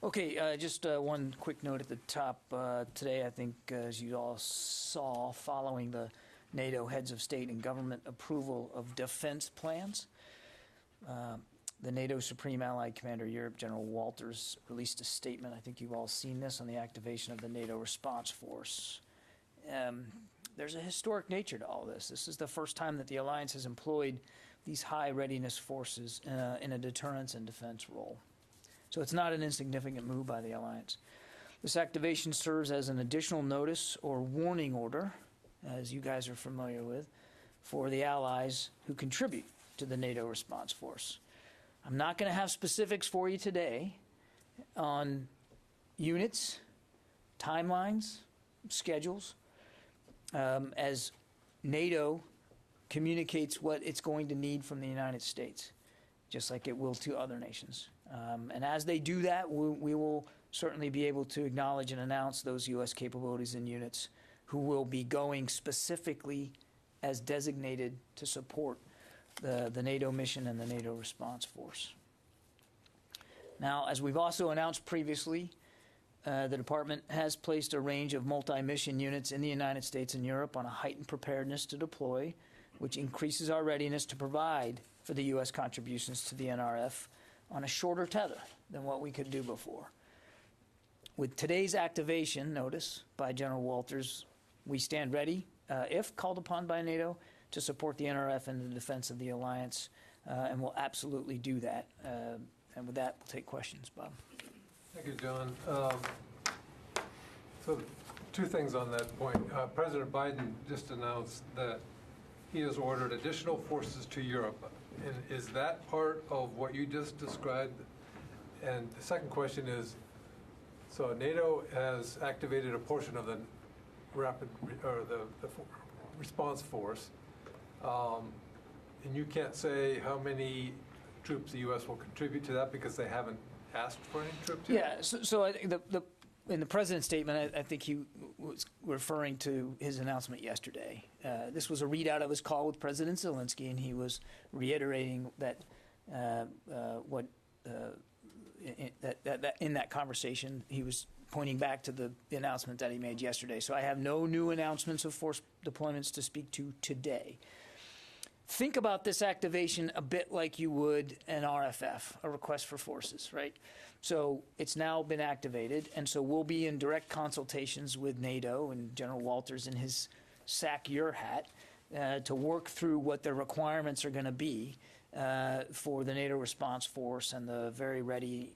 Okay, just one quick note at the top. Today, I think, as you all saw, following the NATO heads of state and government approval of defense plans, the NATO Supreme Allied Commander Europe, General Walters, released a statement. I think you've all seen this on the activation of the NATO response force. There's a historic nature to all this. This is the first time that the alliance has employed these high readiness forces in a deterrence and defense role. So it's not an insignificant move by the alliance. This activation serves as an additional notice or warning order, as you guys are familiar with, for the allies who contribute to the NATO response force. I'm not going to have specifics for you today on units, timelines, schedules, as NATO communicates what it's going to need from the United States, just like it will to other nations. And as they do that, we will certainly be able to acknowledge and announce those U.S. capabilities and units who will be going specifically as designated to support the NATO mission and the NATO response force. Now, as we've also announced previously, the Department has placed a range of multi-mission units in the United States and Europe on a heightened preparedness to deploy, which increases our readiness to provide for the U.S. contributions to the NRF on a shorter tether than what we could do before. With today's activation notice by General Walters, we stand ready, if called upon by NATO, to support the NRF in the defense of the alliance, and we'll absolutely do that. And with that, we'll take questions. Bob. Thank you, John. So 2 things on that point. President Biden just announced that he has ordered additional forces to Europe. And is that part of what you just described? And the second question is, so NATO has activated a portion of the the response force, and you can't say how many troops the U.S. will contribute to that because they haven't asked for any troops yet? Yeah, so I think in the president's statement, I think he was referring to his announcement yesterday. This was a readout of his call with President Zelensky, and he was reiterating that in that conversation, he was pointing back to the announcement that he made yesterday. So I have no new announcements of force deployments to speak to today. Think about this activation a bit like you would an RFF, a request for forces, right? So it's now been activated, and so we'll be in direct consultations with NATO and General Walters in his sack your hat to work through what the requirements are going to be for the NATO response force and the very ready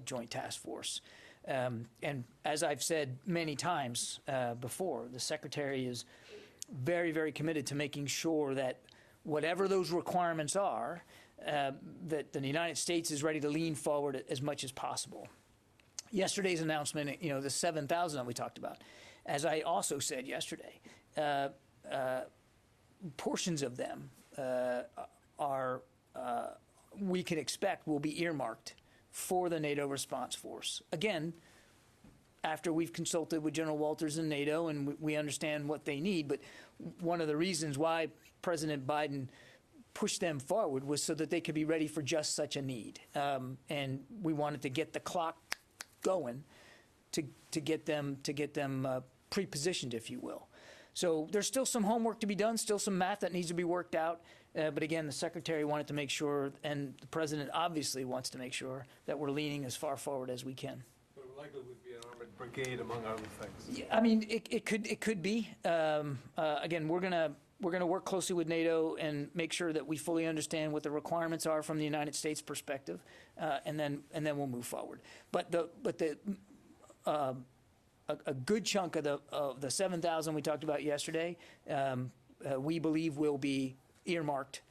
joint task force. And as I've said many times before, the Secretary is very, very committed to making sure that whatever those requirements are, that the United States is ready to lean forward as much as possible. Yesterday's announcement, the 7,000 that we talked about, as I also said yesterday, portions of them we can expect will be earmarked for the NATO response force. Again, after we've consulted with General Walters and NATO and we understand what they need, but one of the reasons why President Biden pushed them forward was so that they could be ready for just such a need. And we wanted to get the clock going to get them pre-positioned, if you will. So there's still some homework to be done, still some math that needs to be worked out. But again, the Secretary wanted to make sure, and the President obviously wants to make sure, that we're leaning as far forward as we can. But it likely would be an armored brigade, among other things. Yeah, I mean, it could be. Again, we're gonna work closely with NATO and make sure that we fully understand what the requirements are from the United States perspective, and then we'll move forward. But a good chunk of the 7,000 we talked about yesterday, we believe will be earmarked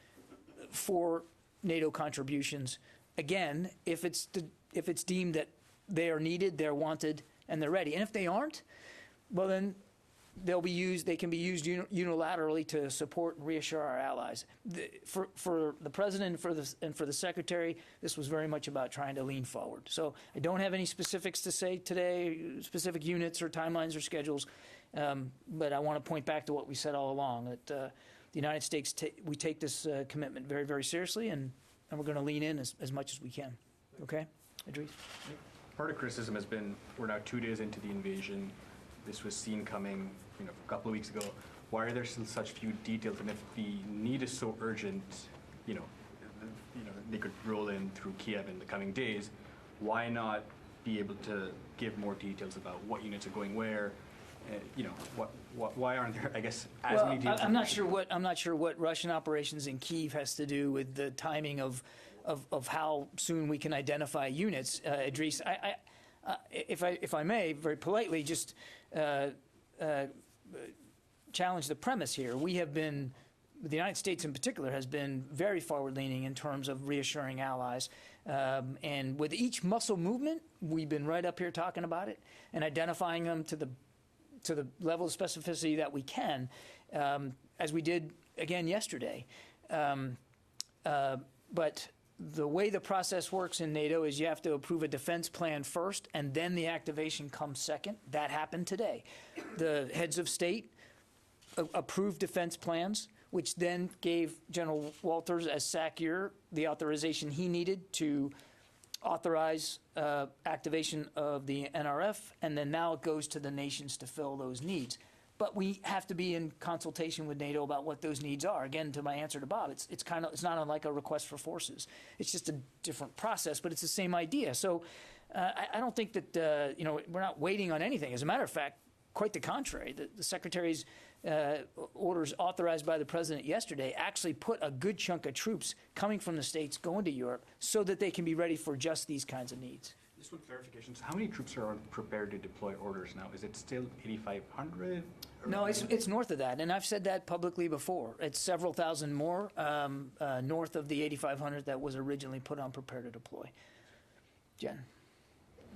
for NATO contributions. Again, if it's deemed that they are needed, they're wanted, and they're ready. And if they aren't, well then they can be used unilaterally to support and reassure our allies. For the President and for the Secretary, this was very much about trying to lean forward. So I don't have any specifics to say today, specific units or timelines or schedules, but I want to point back to what we said all along, that the United States, we take this commitment very, very seriously, and we're going to lean in as much as we can. Okay? Idris? part of criticism has been we're now 2 days into the invasion. This was seen coming, a couple of weeks ago. Why are there still such few details? And if the need is so urgent, they could roll in through Kiev in the coming days. Why not be able to give more details about what units are going where? Why aren't there, I guess, as many details? I'm not sure what Russian operations in Kyiv has to do with the timing of how soon we can identify units. Idris, if I may, very politely, just challenge the premise here. We have been, the United States in particular, has been very forward-leaning in terms of reassuring allies. And with each muscle movement, we've been right up here talking about it and identifying them to the level of specificity that we can, as we did again yesterday. But the way the process works in NATO is you have to approve a defense plan first, and then the activation comes second. That happened today. The heads of state approved defense plans, which then gave General Walters as SACEUR the authorization he needed to authorize activation of the NRF, and then now it goes to the nations to fill those needs. But we have to be in consultation with NATO about what those needs are. Again, to my answer to Bob, it's not unlike a request for forces. It's just a different process, but it's the same idea. So I don't think that we're not waiting on anything. As a matter of fact, quite the contrary. The Secretary's orders authorized by the President yesterday actually put a good chunk of troops coming from the States going to Europe so that they can be ready for just these kinds of needs. Just one clarification. So how many troops are on prepared to deploy orders now? Is it still 8,500? No, it's north of that, and I've said that publicly before. It's several thousand more north of the 8,500 that was originally put on prepare to deploy. Jen.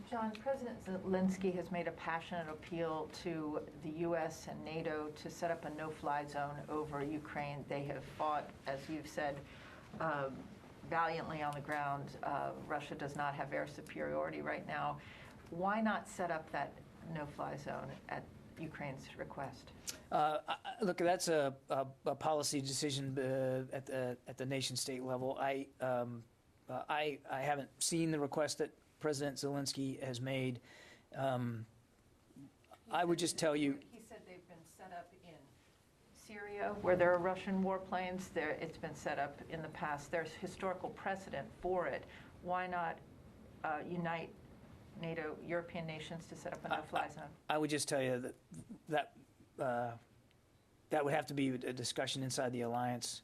John, President Zelensky has made a passionate appeal to the U.S. and NATO to set up a no-fly zone over Ukraine. They have fought, as you've said, valiantly on the ground. Russia does not have air superiority right now. Why not set up that no-fly zone at Ukraine's request? Look, that's a policy decision at the nation-state level. I haven't seen the request that President Zelensky has made. I would just tell you. He said they've been set up in Syria, where there are Russian warplanes. It's been set up in the past. There's historical precedent for it. Why not unite NATO, European nations to set up a no-fly zone? I would just tell you that would have to be a discussion inside the alliance.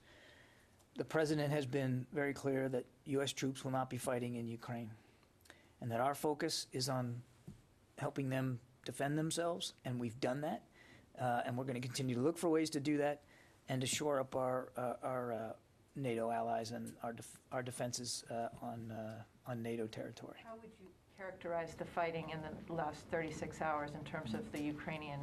The President has been very clear that U.S. troops will not be fighting in Ukraine, and that our focus is on helping them defend themselves, and we've done that, and we're going to continue to look for ways to do that and to shore up our NATO allies and our defenses on NATO territory. How would you characterize the fighting in the last 36 hours in terms of the Ukrainian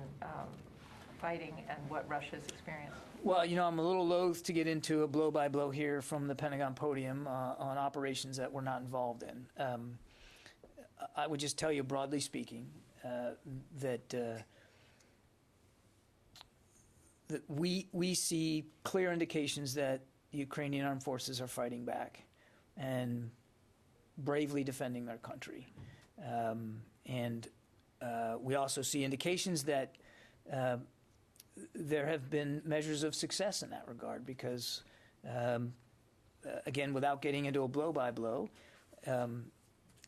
fighting and what Russia's experienced? Well, I'm a little loath to get into a blow-by-blow here from the Pentagon podium on operations that we're not involved in. I would just tell you, broadly speaking, that we see clear indications that the Ukrainian armed forces are fighting back and bravely defending their country. And we also see indications that there have been measures of success in that regard because, again, without getting into a blow-by-blow,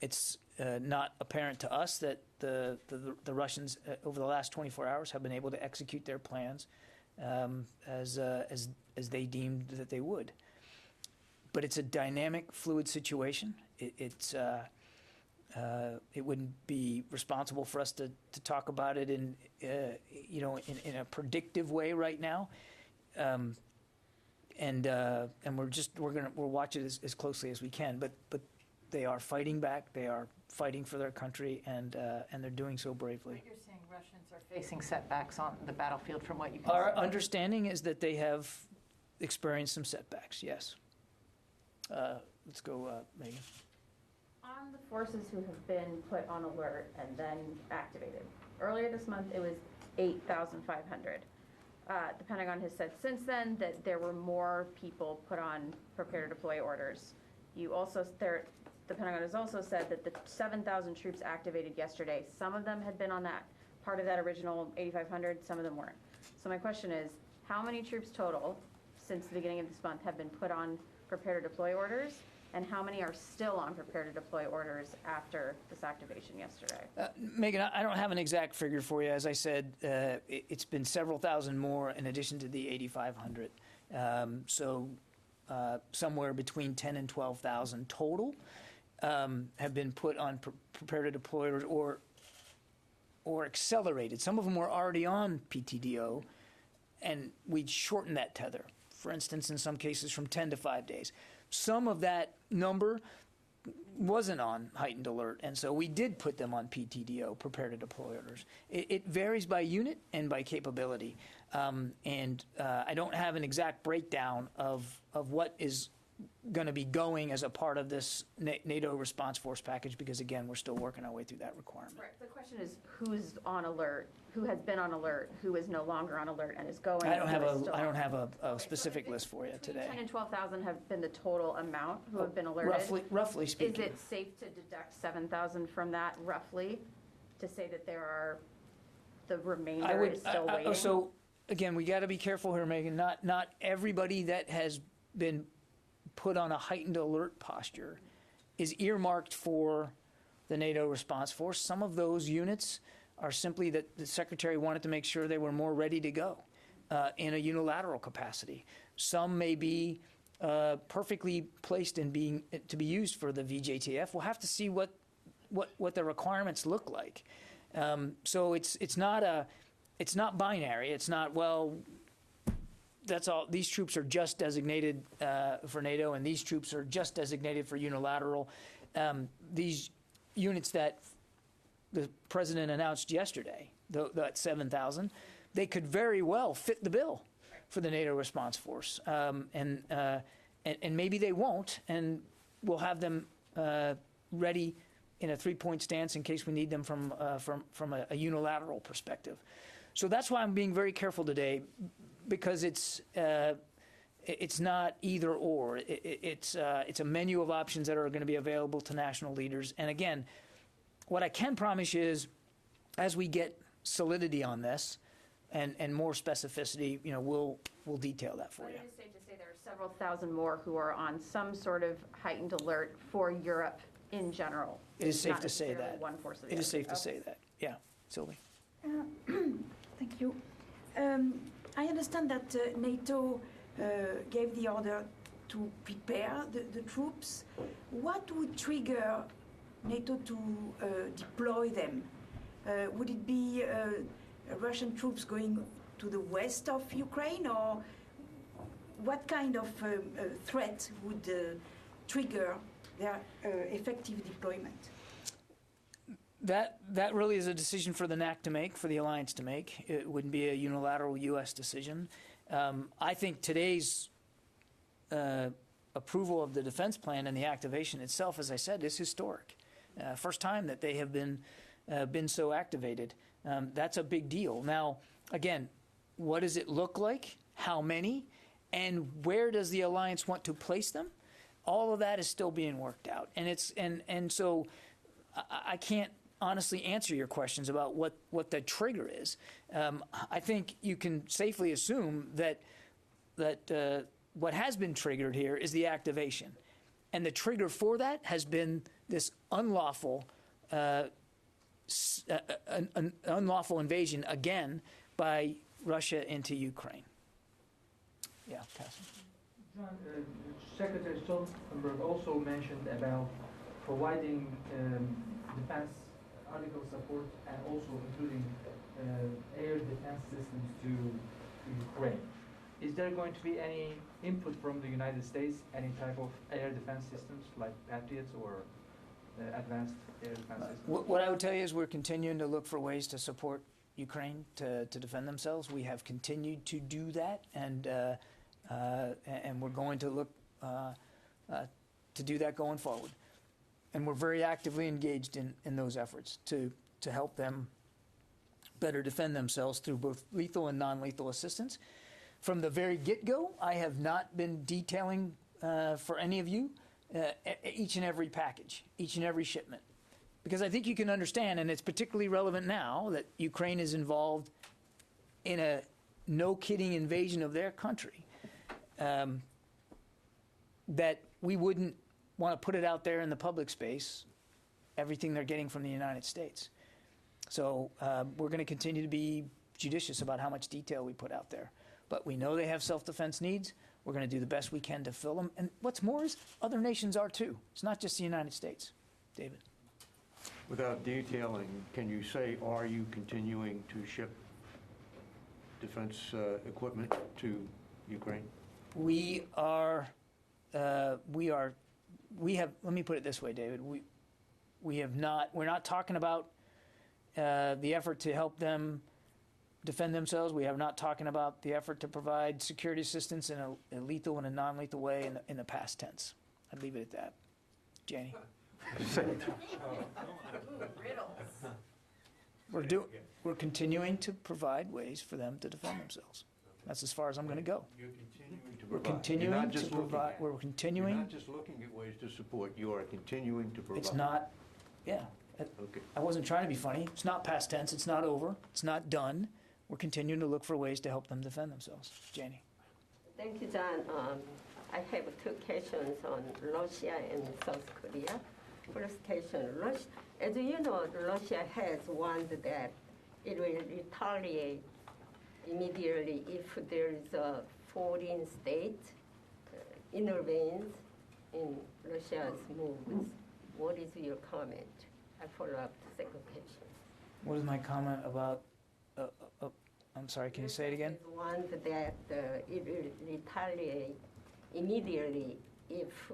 it's not apparent to us that the Russians over the last 24 hours have been able to execute their plans as they deemed that they would. But it's a dynamic, fluid situation. It wouldn't be responsible for us to talk about it in a predictive way right now. And we'll watch it as closely as we can. But they are fighting back. They are fighting for their country, and they're doing so bravely. But you're saying Russians are facing setbacks on the battlefield from what you can see? Our understanding is that they have experienced some setbacks, yes. Let's go, Megan. On the forces who have been put on alert and then activated, earlier this month it was 8,500. The Pentagon has said since then that there were more people put on prepare to deploy orders. You also, the Pentagon has also said that the 7,000 troops activated yesterday, some of them had been on that part of that original 8,500, some of them weren't. So my question is, how many troops total since the beginning of this month have been put on prepare to deploy orders, and how many are still on prepare to deploy orders after this activation yesterday? Megan, I don't have an exact figure for you. As I said, it's been several thousand more in addition to the 8,500. So somewhere between 10 and 12,000 total have been put on prepare to deploy orders or accelerated. Some of them were already on PTDO, and we'd shorten that tether. For instance, in some cases from 10 to 5 days. Some of that number wasn't on heightened alert, and so we did put them on PTDO, prepare to deploy orders. It varies by unit and by capability, and I don't have an exact breakdown of what is going to be going as a part of this NATO response force package, because again, we're still working our way through that requirement. Right. The question is, who's on alert, who has been on alert, who is no longer on alert and is going. I don't have a specific list for you today. 10 and 12,000 have been the total amount who have been alerted. Roughly speaking. Is it safe to deduct 7,000 from that, roughly, to say that there are, the remainder is still waiting? So again, we got to be careful here, Megan. Not everybody that has been put on a heightened alert posture is earmarked for the NATO response force. Some of those units are simply that the Secretary wanted to make sure they were more ready to go in a unilateral capacity. Some may be perfectly placed in to be used for the VJTF. We'll have to see what the requirements look like. So it's not binary. It's not, well, that's all. These troops are just designated for NATO, and these troops are just designated for unilateral. These units that the president announced yesterday, that 7,000, they could very well fit the bill for the NATO response force, and maybe they won't, and we'll have them ready in a three-point stance in case we need them from a unilateral perspective. So that's why I'm being very careful today, because it's not either or. It's a menu of options that are going to be available to national leaders. And again, what I can promise you is, as we get solidity on this and more specificity, we'll detail that for you. It is safe to say there are several thousand more who are on some sort of heightened alert for Europe in general. It is safe to say that. One force of the It is other. safe to say that. Yeah, Sylvie. Thank you. I understand that NATO gave the order to prepare the troops. What would trigger NATO to deploy them? Would it be Russian troops going to the west of Ukraine, or what kind of threat would trigger their effective deployment? That really is a decision for the NAC to make, for the alliance to make. It wouldn't be a unilateral U.S. decision. I think today's approval of the defense plan and the activation itself, as I said, is historic. First time that they have been so activated. That's a big deal. Now, again, what does it look like? How many? And where does the alliance want to place them? All of that is still being worked out. And so I can't honestly answer your questions about what the trigger is. I think you can safely assume that what has been triggered here is the activation. And the trigger for that has been this unlawful invasion again by Russia into Ukraine. Yeah, Pastor. John, Secretary Stoltenberg also mentioned about providing defense article support and also including air defense systems to Ukraine. Is there going to be any input from the United States, any type of air defense systems like Patriots or advanced air defense systems? What I would tell you is we're continuing to look for ways to support Ukraine to defend themselves. We have continued to do that, and we're going to look to do that going forward. And we're very actively engaged in those efforts to help them better defend themselves through both lethal and non-lethal assistance. From the very get-go, I have not been detailing for any of you each and every package, each and every shipment. Because I think you can understand, and it's particularly relevant now, that Ukraine is involved in a no-kidding invasion of their country, that we wouldn't want to put it out there in the public space, everything they're getting from the United States. So we're going to continue to be judicious about how much detail we put out there. But we know they have self-defense needs. We're going to do the best we can to fill them. And what's more is other nations are too. It's not just the United States. David. Without detailing, can you say, are you continuing to ship defense equipment to Ukraine? We have, let me put it this way, David. We're not talking about the effort to help them defend themselves. We are not talking about the effort to provide security assistance in a lethal and a non-lethal way in the past tense. I'd leave it at that. Janie. We're continuing to provide ways for them to defend themselves. That's as far as I'm going to go. You're continuing to We're provide. continuing to provide. We're continuing. You're not just looking at ways to support. You are continuing to provide. It's not. Yeah. Okay. I wasn't trying to be funny. It's not past tense. It's not over. It's not done. We're continuing to look for ways to help them defend themselves. Janie. Thank you, John. I have two questions on Russia and South Korea. First question, Russia, as you know, Russia has warned that it will retaliate immediately if there is a foreign state intervenes in Russia's moves. What is your comment? I follow up the second question. What is my comment about? I'm sorry. Can you say it again? Warned that it will retaliate immediately if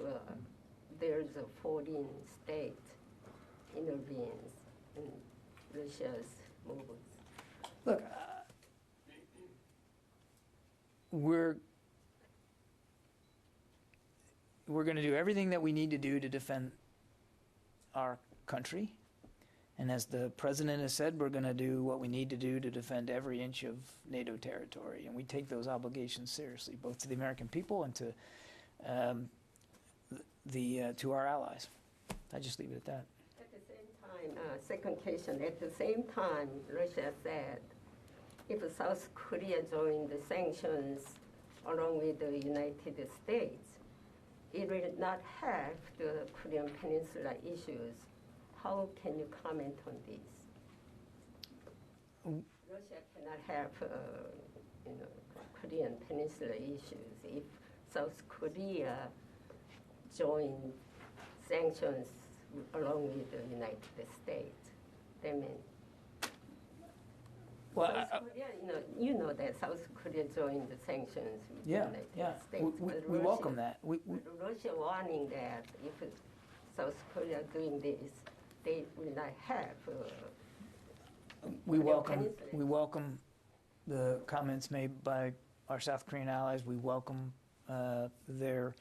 there's a foreign state intervenes in Russia's moves. Look, we're going to do everything that we need to do to defend our country. And as the president has said, we're going to do what we need to do to defend every inch of NATO territory. And we take those obligations seriously, both to the American people and to our allies. I just leave it at that. At the same time, second question, at the same time, Russia said if South Korea joined the sanctions along with the United States, it will not have the Korean Peninsula issues. How can you comment on this? Russia cannot have Korean Peninsula issues if South Korea joined sanctions along with the United States. That means South Korea, you know that South Korea joined the sanctions with the United States. We welcome that. Russia warning that if South Korea doing this, they will not have. We welcome the comments made by our South Korean allies. We welcome their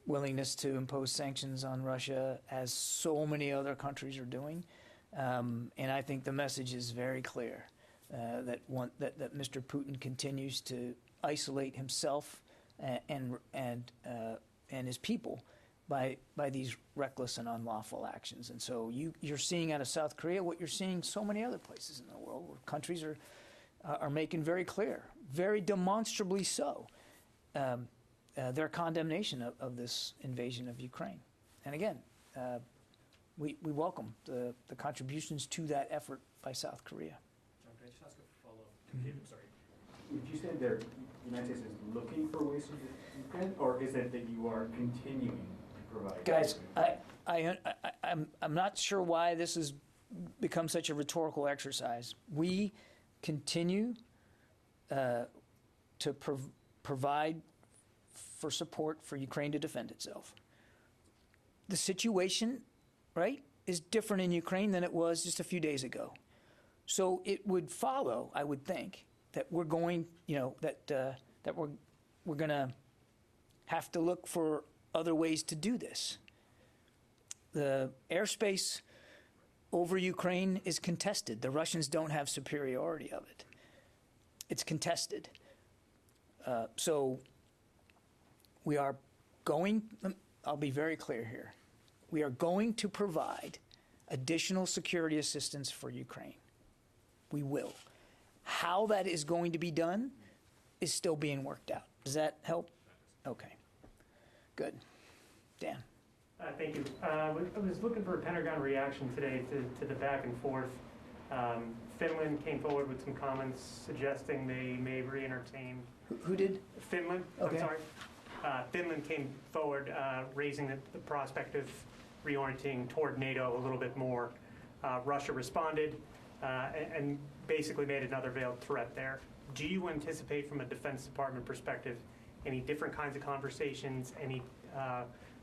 willingness to impose sanctions on Russia, as so many other countries are doing. And I think the message is very clear that Mr. Putin continues to isolate himself and his people by these reckless and unlawful actions. And so you're seeing out of South Korea what you're seeing so many other places in the world, where countries are making very clear, very demonstrably so, their condemnation of this invasion of Ukraine. And again, we welcome the contributions to that effort by South Korea. John, can I just ask a follow-up? David, sorry. Would you say the United States is looking for ways to defend, or is it that you are continuing to provide? Guys, I'm not sure why this has become such a rhetorical exercise. We continue to provide for support for Ukraine to defend itself. The situation, right, is different in Ukraine than it was just a few days ago. So it would follow, I would think, that we're going, that we're going to have to look for other ways to do this. The airspace over Ukraine is contested. The Russians don't have superiority of it. It's contested. So we are going, I'll be very clear here. We are going to provide additional security assistance for Ukraine. We will. How that is going to be done is still being worked out. Does that help? Okay. Good. Dan. Thank you. I was looking for a Pentagon reaction today to the back and forth. Finland came forward with some comments suggesting they may re-entertain. Who did? Finland. Okay. I'm sorry. Finland came forward raising the prospect of reorienting toward NATO a little bit more. Russia responded and basically made another veiled threat there. Do you anticipate from a Defense Department perspective any different kinds of conversations, any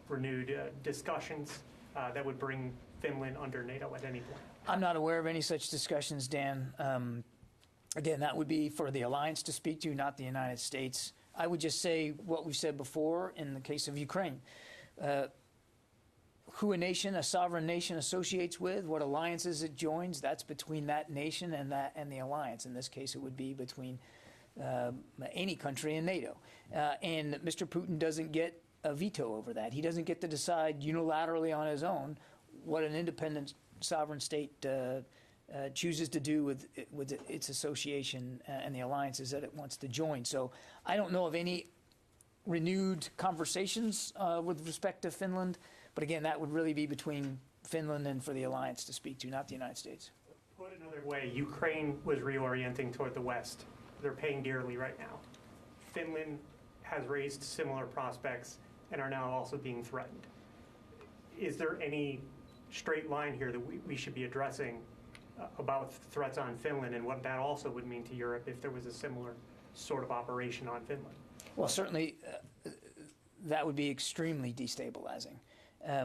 renewed discussions that would bring Finland under NATO at any point? I'm not aware of any such discussions, Dan. Again, that would be for the alliance to speak to, not the United States. I would just say what we've said before in the case of Ukraine. Who a sovereign nation associates with, what alliances it joins, that's between that nation and the alliance. In this case, it would be between any country in NATO. And Mr. Putin doesn't get a veto over that. He doesn't get to decide unilaterally on his own what an independent sovereign state chooses to do with its association and the alliances that it wants to join. So I don't know of any renewed conversations with respect to Finland. But again, that would really be between Finland and for the alliance to speak to, not the United States. Put another way, Ukraine was reorienting toward the West. They're paying dearly right now. Finland has raised similar prospects and are now also being threatened. Is there any straight line here that we should be addressing about threats on Finland and what that also would mean to Europe if there was a similar sort of operation on Finland? Well, certainly that would be extremely destabilizing. We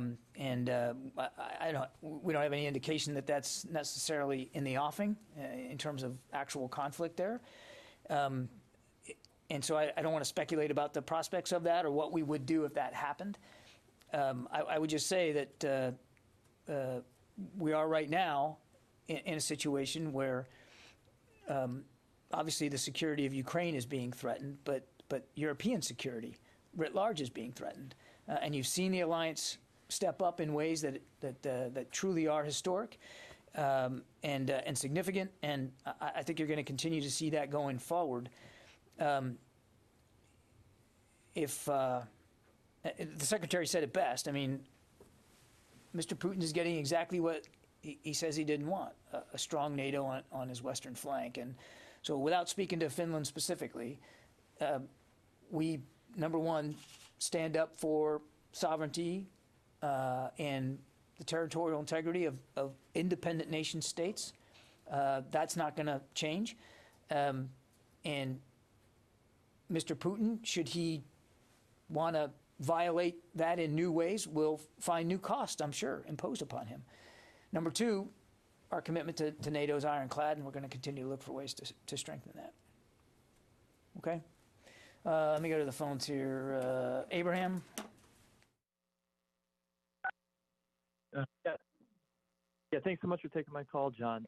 don't have any indication that that's necessarily in the offing in terms of actual conflict there. And so I don't want to speculate about the prospects of that or what we would do if that happened. I would just say that we are right now in a situation where obviously the security of Ukraine is being threatened, but European security writ large is being threatened. And you've seen the alliance step up in ways that truly are historic and significant. And I think you're going to continue to see that going forward. If the Secretary said it best, I mean, Mr. Putin is getting exactly what he says he didn't want, a strong NATO on his western flank. And so without speaking to Finland specifically, we, number one, stand up for sovereignty and the territorial integrity of independent nation states. That's not going to change. And Mr. Putin, should he want to violate that in new ways, will find new costs, I'm sure, imposed upon him. Number two, our commitment to NATO is ironclad, and we're going to continue to look for ways to strengthen that. Okay? Let me go to the phones here. Abraham? Yeah, thanks so much for taking my call, John.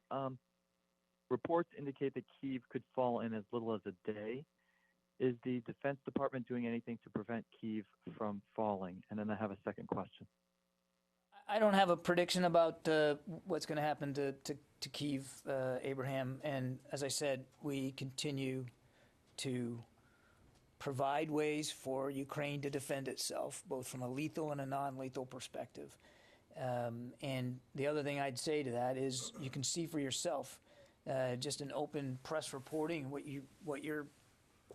Reports indicate that Kyiv could fall in as little as a day. Is the Defense Department doing anything to prevent Kyiv from falling? And then I have a second question. I don't have a prediction about what's going to happen to Kyiv, Abraham. And as I said, we continue to provide ways for Ukraine to defend itself, both from a lethal and a non-lethal perspective. And the other thing I'd say to that is you can see for yourself just an open press reporting, what your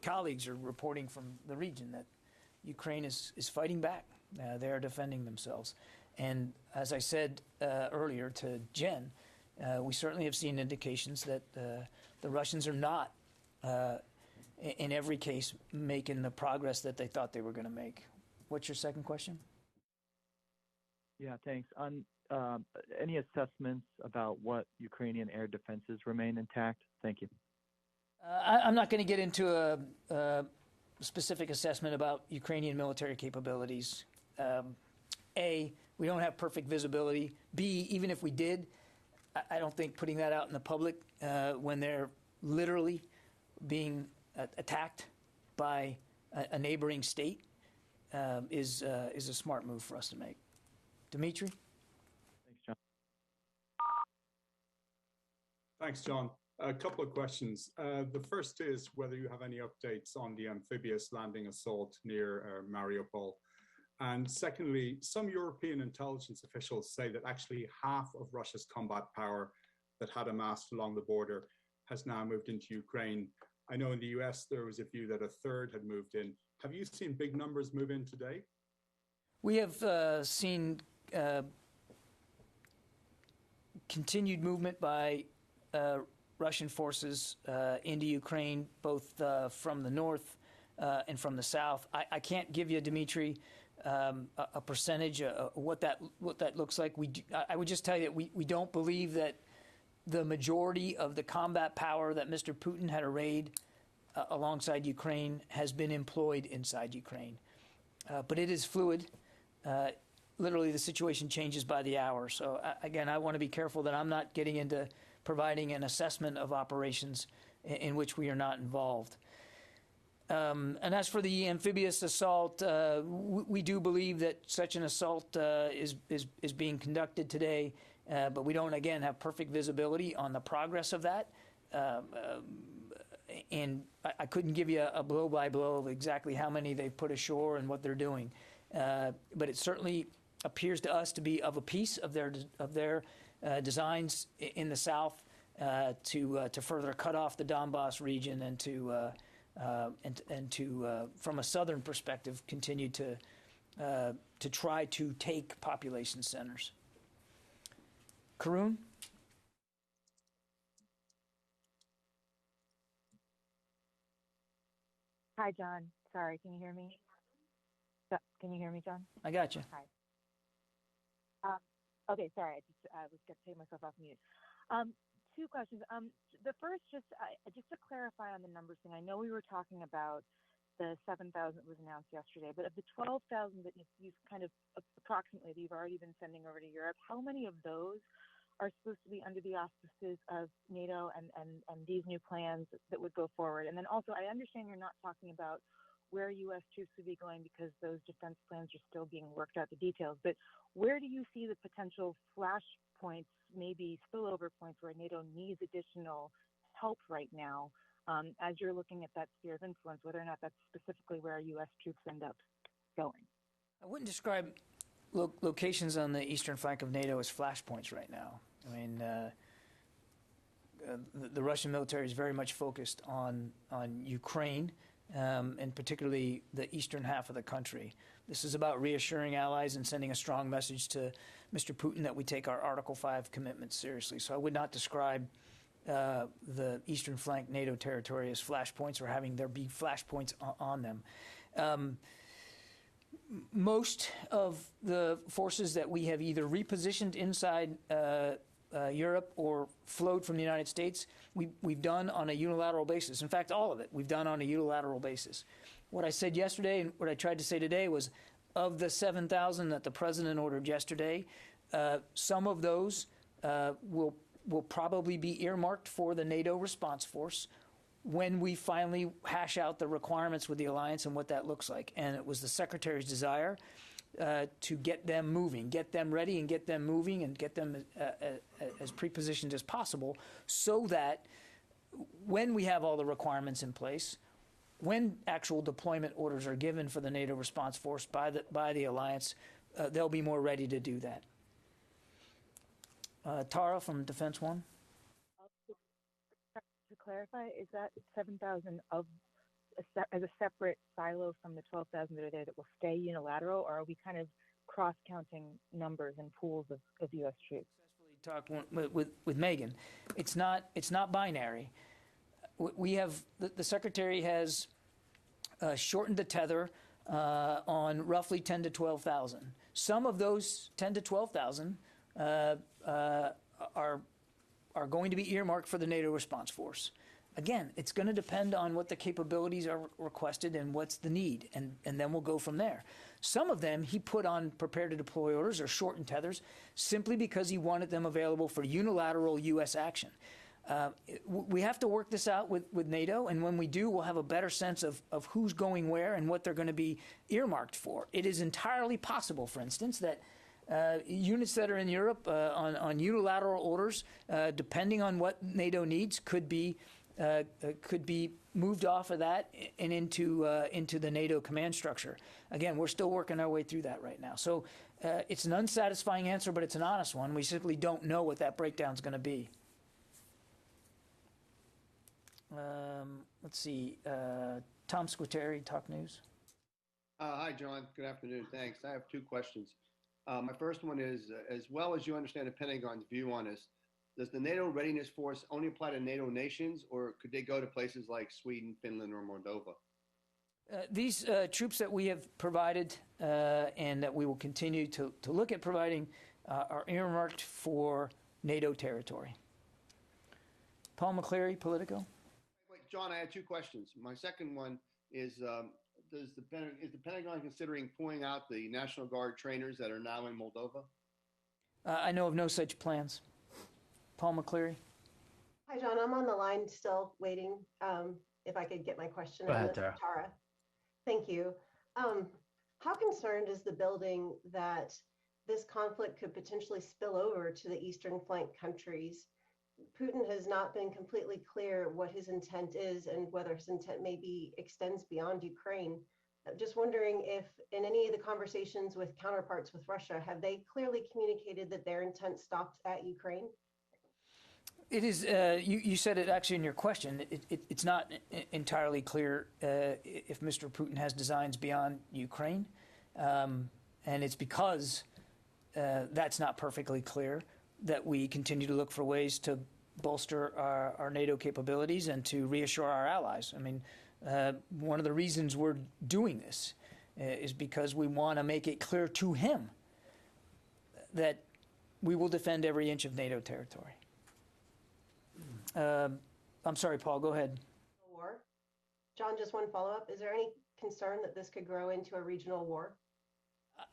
colleagues are reporting from the region, that Ukraine is fighting back. They are defending themselves. And as I said earlier to Jen, we certainly have seen indications that the Russians are not, in every case, making the progress that they thought they were going to make. What's your second question? Yeah, thanks. On any assessments about what Ukrainian air defenses remain intact? Thank you. I'm not going to get into a specific assessment about Ukrainian military capabilities. A, we don't have perfect visibility. B, even if we did, I don't think putting that out in the public when they're literally being attacked by a neighboring state is a smart move for us to make. Dimitri? Thanks, John. Thanks, John. A couple of questions. The first is whether you have any updates on the amphibious landing assault near Mariupol. And secondly, some European intelligence officials say that actually half of Russia's combat power that had amassed along the border has now moved into Ukraine. I know in the US there was a view that a third had moved in. Have you seen big numbers move in today? We have seen continued movement by Russian forces into Ukraine, both from the north and from the south. I can't give you, Dimitri, a percentage of what that looks like. I would just tell you that we don't believe that the majority of the combat power that Mr. Putin had arrayed alongside Ukraine has been employed inside Ukraine. But it is fluid. Literally, the situation changes by the hour. So, again, I want to be careful that I'm not getting into providing an assessment of operations in which we are not involved. And as for the amphibious assault, we do believe that such an assault is being conducted today, but we don't, again, have perfect visibility on the progress of that. And I couldn't give you a blow-by-blow of exactly how many they've put ashore and what they're doing. But it certainly appears to us to be of a piece of their designs in the south to further cut off the Donbass region and to from a southern perspective continue to try to take population centers. Karun? Hi, John. Sorry, can you hear me? Can you hear me, John? I got you. Hi. Okay, sorry, I was going to take myself off mute. Two questions. The first, just to clarify on the numbers thing, I know we were talking about the 7,000 that was announced yesterday, but of the 12,000 that you've kind of approximately that you've already been sending over to Europe, how many of those are supposed to be under the auspices of NATO and these new plans that would go forward? And then also, I understand you're not talking about where U.S. troops would be going because those defense plans are still being worked out, the details, but where do you see the potential flashpoints, maybe spillover points where NATO needs additional help right now as you're looking at that sphere of influence, whether or not that's specifically where U.S. troops end up going? I wouldn't describe locations on the eastern flank of NATO as flashpoints right now. I mean, the Russian military is very much focused on Ukraine, and particularly the eastern half of the country. This is about reassuring allies and sending a strong message to Mr. Putin that we take our Article 5 commitments seriously. So I would not describe the eastern flank NATO territory as flashpoints or having there be flashpoints on them. Most of the forces that we have either repositioned inside Europe or flowed from the United States, we've done on a unilateral basis. In fact, all of it we've done on a unilateral basis. What I said yesterday and what I tried to say today was of the 7,000 that the president ordered yesterday, some of those will probably be earmarked for the NATO response force when we finally hash out the requirements with the alliance and what that looks like. And it was the Secretary's desire to get them moving, get them ready and get them moving and get them as pre-positioned as possible so that when we have all the requirements in place, when actual deployment orders are given for the NATO response force by the alliance, they'll be more ready to do that. Tara from Defense One. To clarify, is that 7,000 as a separate silo from the 12,000 that are there that will stay unilateral, or are we kind of cross-counting numbers and pools of U.S. troops? Talk with Megan. It's not binary. We have the Secretary has shortened the tether on roughly 10 to 12,000. Some of those 10 to 12,000 are going to be earmarked for the NATO response force. Again, it's going to depend on what the capabilities are requested and what's the need, and then we'll go from there. Some of them he put on prepare to deploy orders or shortened tethers simply because he wanted them available for unilateral U.S. action. We have to work this out with NATO, and when we do, we'll have a better sense of who's going where and what they're going to be earmarked for. It is entirely possible, for instance, that units that are in Europe on unilateral orders, depending on what NATO needs, could be moved off of that and into the NATO command structure. Again, we're still working our way through that right now. So it's an unsatisfying answer, but it's an honest one. We simply don't know what that breakdown is going to be. Let's see. Tom Squitieri, Talk News. Hi, John. Good afternoon. Thanks. I have two questions. My first one is, as well as you understand the Pentagon's view on this, does the NATO Readiness Force only apply to NATO nations, or could they go to places like Sweden, Finland, or Moldova? These troops that we have provided and that we will continue to look at providing are earmarked for NATO territory. Paul McCleary, Politico. Wait, John, I had two questions. My second one is, is the Pentagon considering pulling out the National Guard trainers that are now in Moldova? I know of no such plans. Paul McCleary. Hi, John. I'm on the line still waiting. If I could get my question. Go ahead, Tara. Thank you. How concerned is the building that this conflict could potentially spill over to the eastern flank countries? Putin has not been completely clear what his intent is and whether his intent maybe extends beyond Ukraine. I'm just wondering if in any of the conversations with counterparts with Russia, have they clearly communicated that their intent stopped at Ukraine? It is, you said it actually in your question, it's not entirely clear if Mr. Putin has designs beyond Ukraine. And it's because that's not perfectly clear that we continue to look for ways to bolster our NATO capabilities and to reassure our allies. I mean, one of the reasons we're doing this is because we want to make it clear to him that we will defend every inch of NATO territory. I'm sorry, Paul, go ahead. War. John, just one follow-up. Is there any concern that this could grow into a regional war?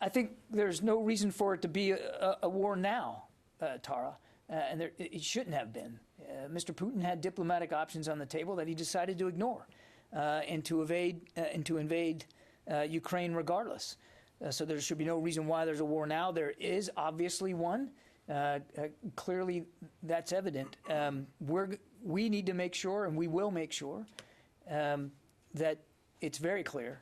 I think there's no reason for it to be a war now, Tara, and it shouldn't have been. Mr. Putin had diplomatic options on the table that he decided to ignore and to invade Ukraine regardless. So there should be no reason why there's a war now. There is obviously one. Clearly, that's evident. We need to make sure, and we will make sure, that it's very clear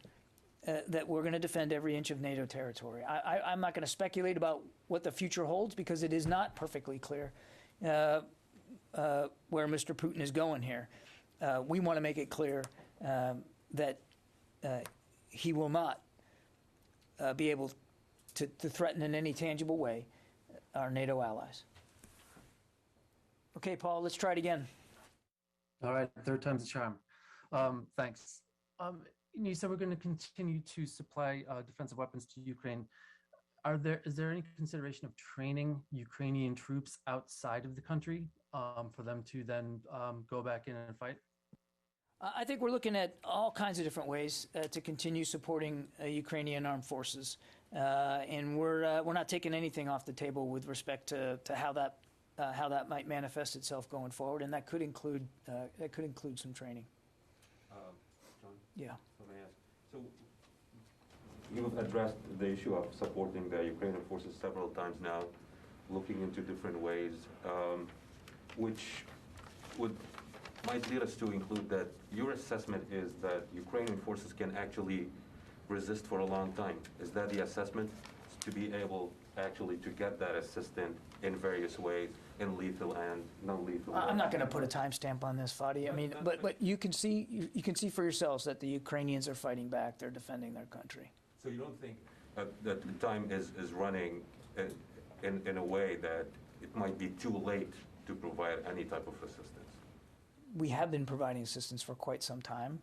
that we're going to defend every inch of NATO territory. I'm not going to speculate about what the future holds because it is not perfectly clear where Mr. Putin is going here. We want to make it clear that he will not be able to threaten in any tangible way our NATO allies. Okay, Paul, let's try it again. All right, third time's a charm. Thanks. You said we're going to continue to supply defensive weapons to Ukraine. Is there any consideration of training Ukrainian troops outside of the country for them to then go back in and fight? I think we're looking at all kinds of different ways to continue supporting Ukrainian armed forces, and we're not taking anything off the table with respect to how that might manifest itself going forward, and that could include some training. John? Yeah. Let me ask. So you've addressed the issue of supporting the Ukrainian forces several times now, looking into different ways, which might lead us to include that your assessment is that Ukrainian forces can actually resist for a long time. Is that the assessment? To be able actually to get that assistance in various ways, in lethal and non-lethal. I'm not going to put a timestamp on this, Fadi. I mean, but you can see for yourselves that the Ukrainians are fighting back. They're defending their country. So you don't think that the time is running in a way that it might be too late to provide any type of assistance? We have been providing assistance for quite some time.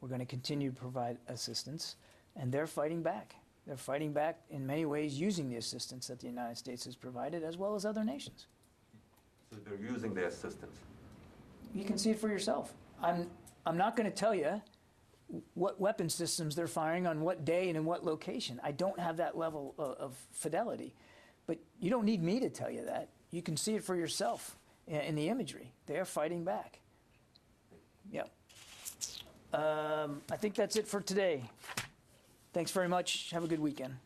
We're going to continue to provide assistance, and they're fighting back. They're fighting back in many ways using the assistance that the United States has provided, as well as other nations. So they're using the assistance. You can see it for yourself. I'm not going to tell you what weapon systems they're firing on what day and in what location. I don't have that level of fidelity. But you don't need me to tell you that. You can see it for yourself. in the imagery. They are fighting back. Yeah. I think that's it for today. Thanks very much. Have a good weekend.